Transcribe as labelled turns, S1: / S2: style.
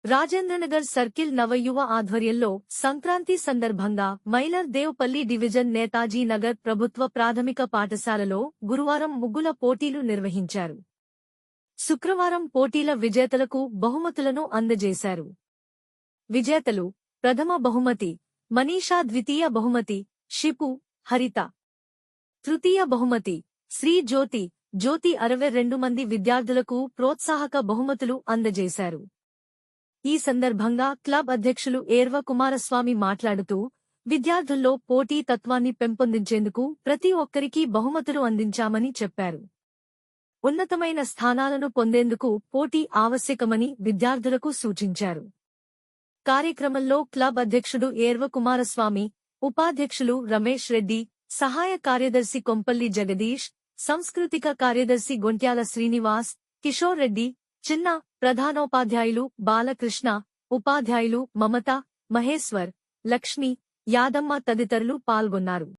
S1: Rajendranagar circle నవయువ ఆధ్వర్యంలో సంక్రాంతి సందర్భంగా మైలర్ Devupalli division Netaji Nagar ప్రభుత్వ ప్రాథమిక పాఠశాలలో గురువారం ముగ్గుల పోటీలు నిర్వహించారు. శుక్రవారం పోటీల విజేతలకు బహుమతులను అందజేశారు. విజేతలు: ప్రథమ బహుమతి మనీషా, ద్వితీయ బహుమతి షిపు, హరిత, తృతీయ బహుమతి శ్రీ జ్యోతి. 62 మంది విద్యార్థులకు ప్రోత్సాహక బహుమతులు అందజేశారు. ఈ సందర్భంగా క్లబ్ అధ్యక్షులు ఏర్వ కుమారస్వామి మాట్లాడుతూ, విద్యార్థుల్లో పోటీ తత్వాన్ని పెంపొందించేందుకు ప్రతి ఒక్కరికీ బహుమతులు అందించామని చెప్పారు. ఉన్నతమైన స్థానాలను పొందేందుకు పోటీ ఆవశ్యకమని విద్యార్థులకు సూచించారు. కార్యక్రమంలో క్లబ్ అధ్యక్షుడు ఏర్వ కుమారస్వామి, ఉపాధ్యక్షులు రమేష్ రెడ్డి, సహాయ కార్యదర్శి కొంపల్లి జగదీష్, సాంస్కృతిక కార్యదర్శి గొంట్యాల శ్రీనివాస్, కిషోర్ రెడ్డి, చిన్న, ప్రధానోపాధ్యాయులు బాలకృష్ణ, ఉపాధ్యాయులు మమత, మహేశ్వర్, లక్ష్మి, యాదమ్మ తదితరులు పాల్గొన్నారు.